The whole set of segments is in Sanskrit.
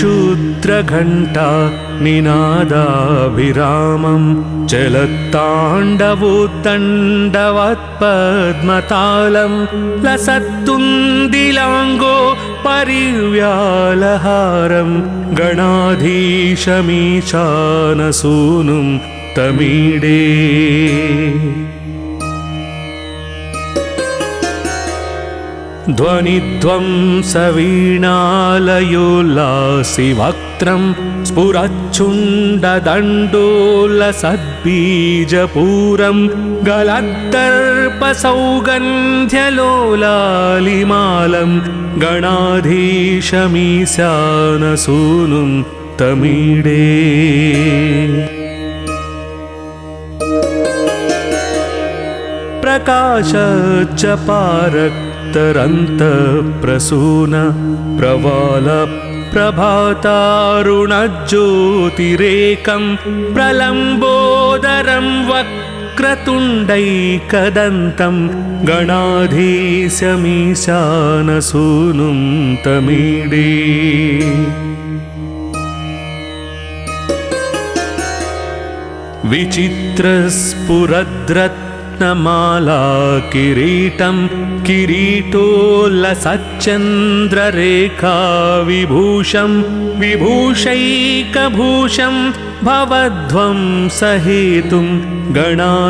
रणक्षुद्रघण्टा निनादाभिरामं चलत्ताण्डवोद्दण्डवत्पद्मतालं लसत्तुन्दिलाङ्गो परिव्यालहारं गणाधीशमीशानसूनुं तमीडे। ध्वनिध्वंसवीणालयोल्लासिवक्त्रं स्फुरच्छुण्डदण्डोलसद्बीजपूरं गलद्दर्पसौगन्ध्यलोलालिमालं गणाधीशमीशानसूनुं तमीडे। प्रकाशजपारक्तरन्तप्रसून प्रवालप्रभातारुणज्योतिरेकं प्रलम्बोदरं वक्रतुण्डैकदन्तं गणाधीशमीशानसूनुं तमीडे। विचित्रस्फुरद्रत्नमाला किरीटं किरीटोल्लसच्चन्द्ररेखा विभूषं विभूषैकभूषं भवध्वंसहेतुं गणाधीशमीशानसूनुं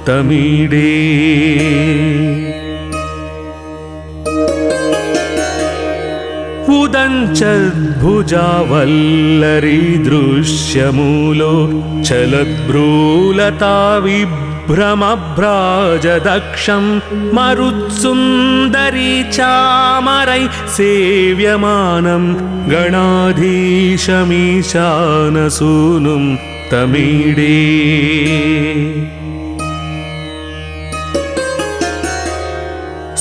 तमीडे। उदञ्चद्भुजावल्लरीदृश्यमूलो चलद्भ्रूलता विभ्रमभ्राजदक्षं मरुत्सुन्दरी चामरै सेव्यमानं गणाधीशमीशानसूनुं तमीडे।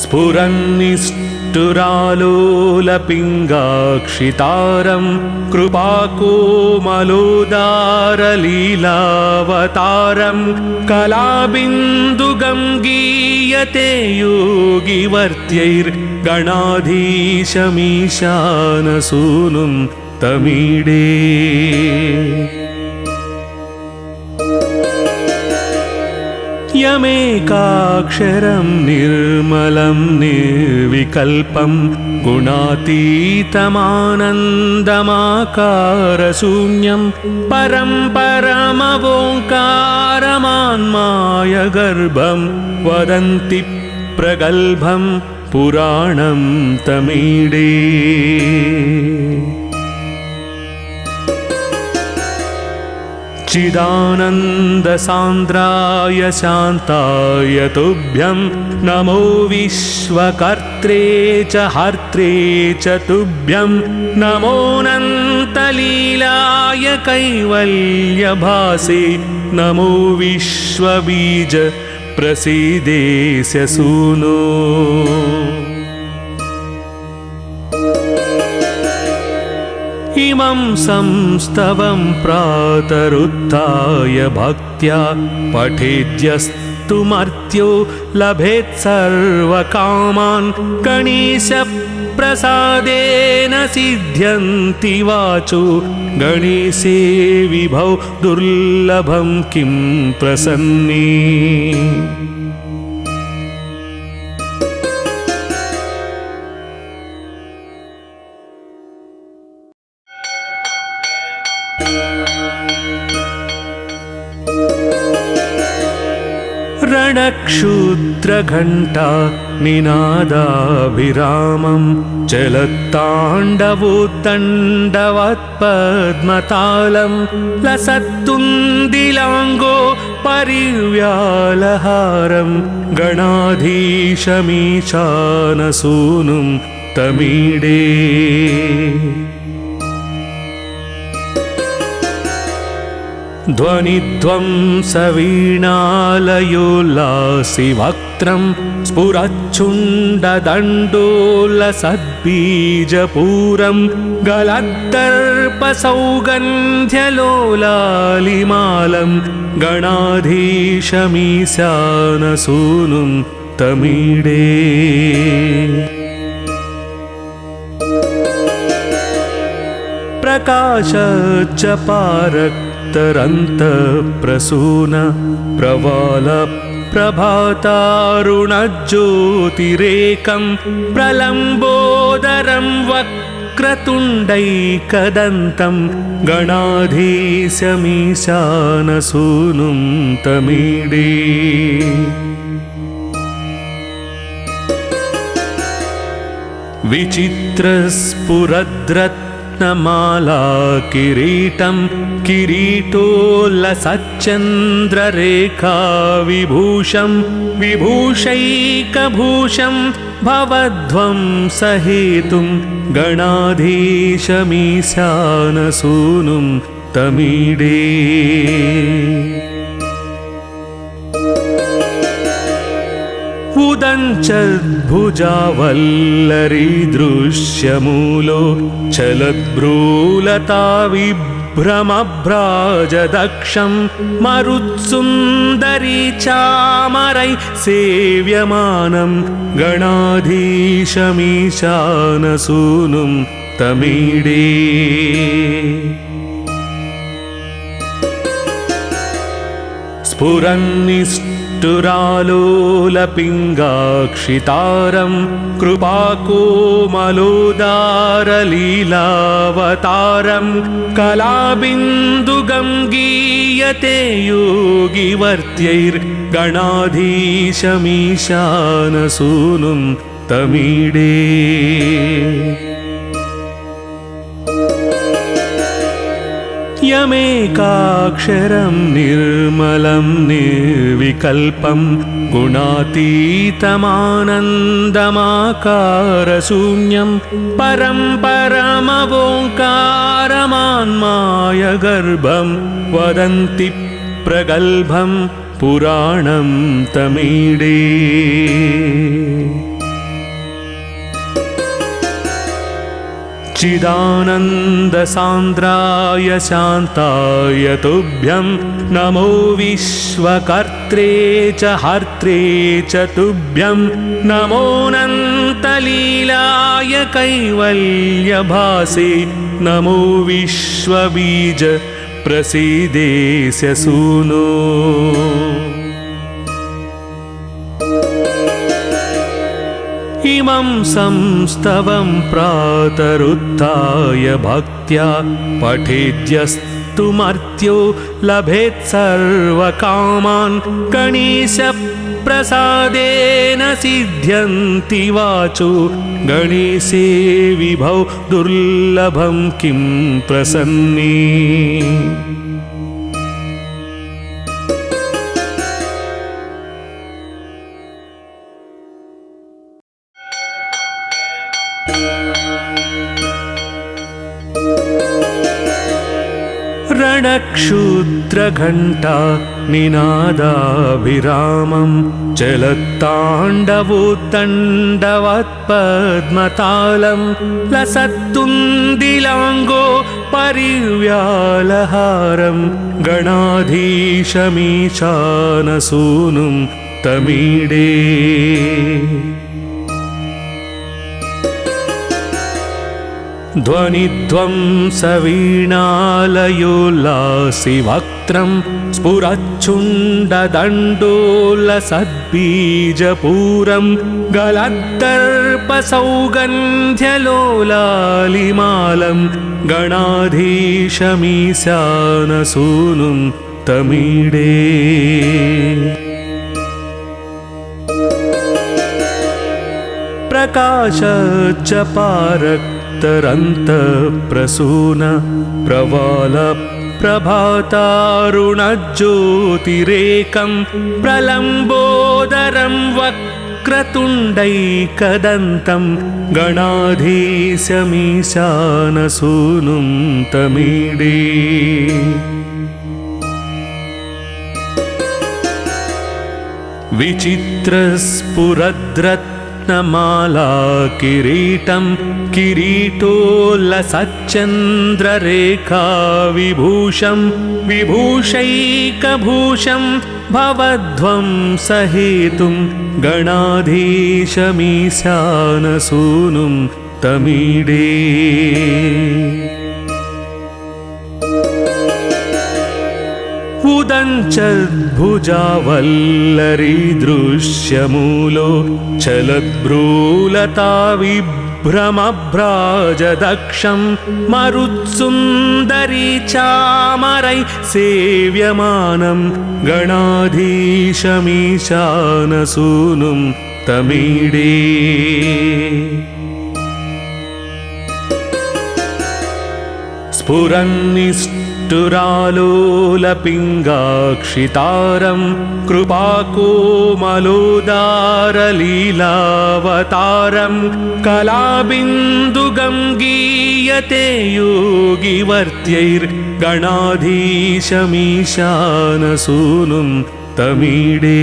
स्फुरन्निष्ठुरालोलपिङ्गाक्षितारं कृपाकोमलोदारलीलावतारं कलाबिन्दुगं गीयते योगिवर्त्यैर्गणाधीशमीशानसूनुं तमीडे। यमेकाक्षरं निर्मलं निर्विकल्पं गुणातीतमानन्दमाकारशून्यं परं परमवोङ्कारमान्मायगर्भं वदन्ति प्रगल्भं पुराणं तमीडे। चिदानन्दसान्द्राय शान्ताय तुभ्यं नमो विश्वकर्त्रे च हर्त्रे च तुभ्यं नमोऽनन्तलीलाय कैवल्यभासे नमो विश्वबीज प्रसीदेस्य सूनो। इमं संस्तवं प्रातरुत्थाय भक्त्या पठेद्यस्तु मर्त्यो लभेत् सर्वकामान् गणेशप्रसादेन सिद्ध्यन्ति वाचो गणेशे विभौ दुर्लभं किं प्रसन्ने। रणक्षुद्रघण्टा निनादाभिरामं चलत्ताण्डवोद्दण्डवत्पद्मतालं लसत्तुन्दिलाङ्गो परिव्यालहारं गणाधीशमीशानसूनुं तमीडे। ध्वनिध्वंसवीणालयोल्लासिवक्त्रं स्फुरच्छुण्डदण्डोलसद् लसद्बीजपूरं गलद्दर्पसौगन्ध्यलोलालिमालं गणाधीशमीशानसूनुं तमीडे। प्रकाशजपारक्तरन्तप्रसून प्रवालप्रभातारुणज्योतिरेकं प्रलम्बोदरं वक्रतुण्डैकदन्तं गणाधीशमीशानसूनुं तमीडे। विचित्रस्फुरद्रत्नमाला किरीटं किरीटोल्लसच्चन्द्ररेखा विभूषं विभूषैकभूषं भवध्वंसहेतुं गणाधीशमीशानसूनुं तमीडे। उदञ्चद्भुजावल्लरीदृश्यमूलो चलद्भ्रूलताविभ्रमभ्राजदक्षं मरुत्सुन्दरी चामरै सेव्यमानं गणाधीशमीशानसूनुं तमीडे। स्फुरन्निष्ठुरालोलपिङ्गाक्षितारं कृपाकोमलोदारलीलावतारं कलाबिन्दुगं गीयते योगिवर्त्यैर्गणाधीशमीशानसूनुं तमीडे। यमेकाक्षरं निर्मलं निर्विकल्पं गुणातीतमानन्दमाकारशून्यं परं परमवोङ्कारमान्मायगर्भं वदन्ति प्रगल्भं पुराणं तमीडे। चिदानन्दसान्द्राय शान्ताय तुभ्यं नमो विश्वकर्त्रे च हर्त्रे च तुभ्यं नमोऽनन्तलीलाय कैवल्यभासे नमो विश्वबीज प्रसीदेस्य सूनो। इमं संस्तवं प्रातरुत्थाय भक्त्या पठेद्यस्तु मर्त्यो लभेत् सर्वकामान् गणेशप्रसादेन सिद्ध्यन्ति वाचो गणेशे विभौ दुर्लभं किं प्रसन्ने। रणक्षुद्रघण्टा निनादाभिरामं चलत्ताण्डवोत्तण्डवत्पद्मतालं लसत्तुन्दिलाङ्गो परिव्यालहारं गणाधीशमीशानसूनुं तमीडे। ध्वनिध्वंसवीणालयोल्लासिवक्त्रं स्फुरच्छुण्डदण्डोलसद्बीजपूरं गलद्दर्पसौगन्ध्यलोलालिमालं गणाधीशमीशानसूनुं तमीडे। प्रकाशजपारक्तरन्तप्रसून प्रवालप्रभातारुणज्योतिरेकं प्रलम्बोदरं वक्रतुण्डैकदन्तं गणाधीशमीशानसूनुं तमीडे। विचित्रस्फुरद्रत्नमाला रत्नमाला किरीटं किरीटोल्लसच्चन्द्ररेखा विभूषं विभूषैकभूषं भवध्वंसहेतुं गणाधीशमीशानसूनुं तमीडे उदञ्चद्भुजावल्लरी दृश्यमूलो चलद्भ्रूलता विभ्रमभ्राजदक्षं मरुत्सुन्दरी चामरै सेव्यमानं गणाधीशमीशानसूनुं तमीडे स्फुरन्निष्ठुरालोलपिङ्गाक्षितारं कृपाकोमलोदारलीलावतारं कलाबिन्दुगं गीयते योगिवर्त्यैर्गणाधीशमीशानसूनुं तमीडे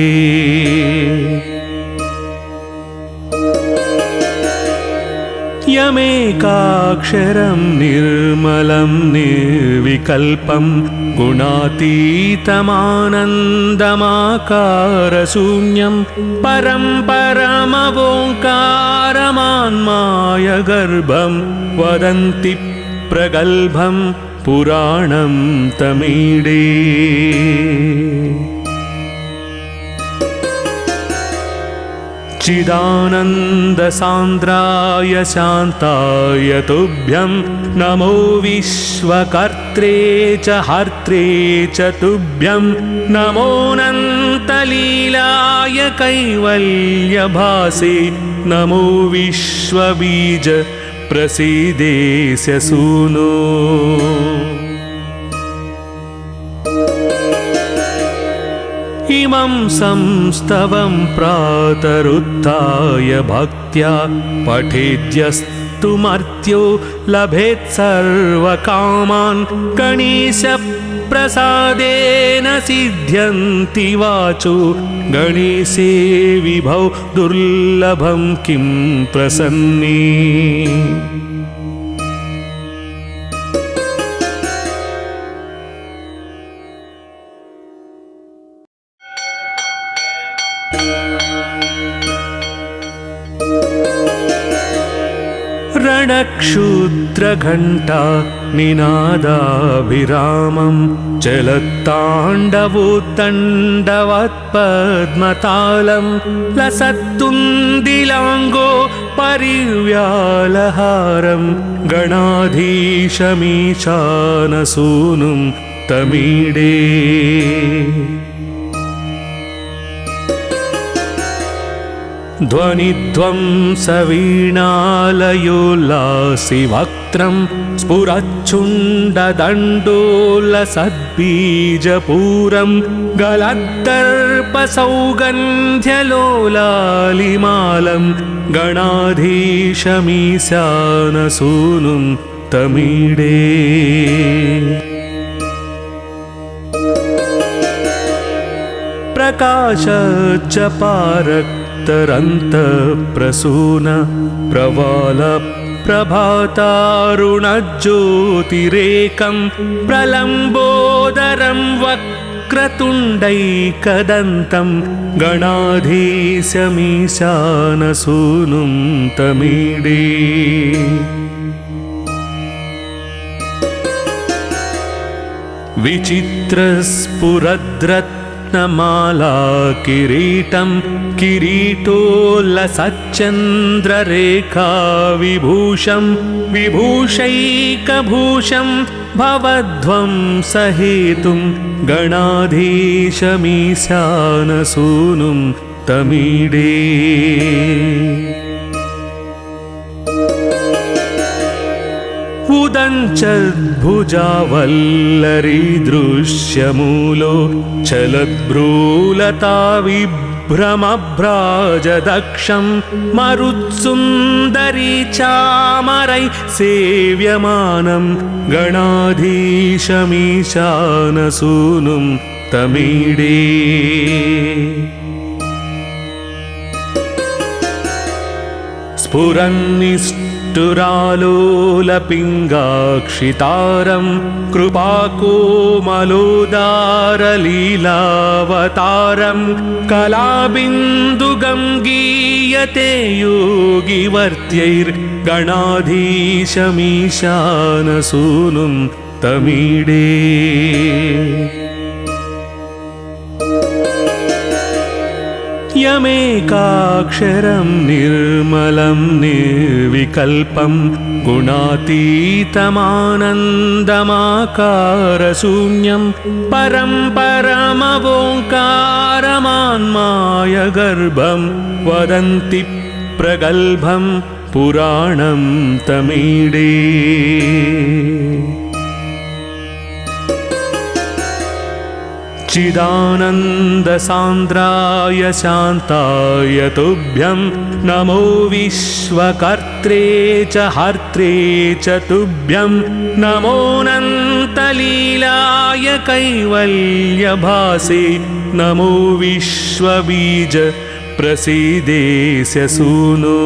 यमेकाक्षरं निर्मलं निर्विकल्पं गुणातीतमानन्दमाकारशून्यं परं परमवोङ्कारमान्मायगर्भं वदन्ति प्रगल्भं पुराणं तमीडे चिदानन्दसान्द्राय शान्ताय तुभ्यं नमो विश्वकर्त्रे च हर्त्रे च तुभ्यं नमोऽनन्तलीलाय कैवल्यभासे नमो विश्वबीज प्रसीदेस्य सूनो इमं संस्तवं प्रातरुत्थाय भक्त्या पठेद्यस्तु मर्त्यो लभेत् सर्वकामान् गणेशप्रसादेन सिद्ध्यन्ति वाचो गणेशे विभौ दुर्लभं किं प्रसन्ने रणक्षुद्रघण्टा निनादाभिरामं चलत्ताण्डवोद्दण्डवत्पद्मतालं लसत्तुन्दिलाङ्गो परिव्यालहारं गणाधीशमीशानसूनुं तमीडे ध्वनिध्वंसवीणालयोल्लासिवक्त्रं स्फुरच्छुण्डदण्डोलसद्बीजपूरं गलद्दर्पसौगन्ध्यलोलालिमालं गणाधीशमीशानसूनुं तमीडे प्रकाशच्चपारक्तरन्तप्रसून प्रवालप्रभातारुणज्योतिरेकं प्रलम्बोदरं वक्रतुण्डैकदन्तं गणाधीशमीशानसूनुं तमीडे विचित्रस्फुरद्रत्नमाला किरीटं किरीटोल्लसच्चन्द्ररेखा विभूषं विभूषैकभूषं भवध्वंसहेतुं गणाधीशमीशानसूनुं तमीडे उदञ्चद्भुजावल्लरी दृश्यमूलो चलद्भ्रूलता विभ्रमभ्राजदक्षं मरुत्सुन्दरी चामरै सेव्यमानं गणाधीशमीशानसूनुं तमीडे स्फुरन्निष्ठुरालोलपिङ्गाक्षितारं कृपाकोमलोदारलीलावतारं कलाबिन्दुगं गीयते योगिवर्त्यैर्गणाधीशमीशानसूनुं तमीडे। यमेकाक्षरं निर्मलं निर्विकल्पं गुणातीतमानन्दमाकारशून्यं परं परमवोङ्कारमान्मायगर्भं वदन्ति प्रगल्भं पुराणं तमीडे। चिदानन्दसान्द्राय शान्ताय तुभ्यं नमो विश्वकर्त्रे च हर्त्रे च तुभ्यं नमोऽनन्तलीलाय कैवल्यभासे नमो विश्वबीज प्रसीदेस्य सूनो।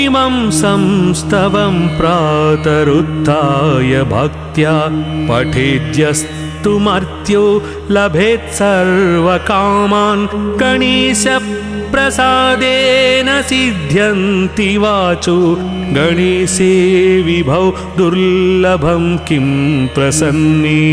इमं संस्तवं प्रातरुत्थाय भक्त्या पठेद्यस्तु मर्त्यो लभेत् सर्वकामान् गणेशप्रसादेन सिद्ध्यन्ति वाचो गणेशे विभौ दुर्लभं किं प्रसन्ने।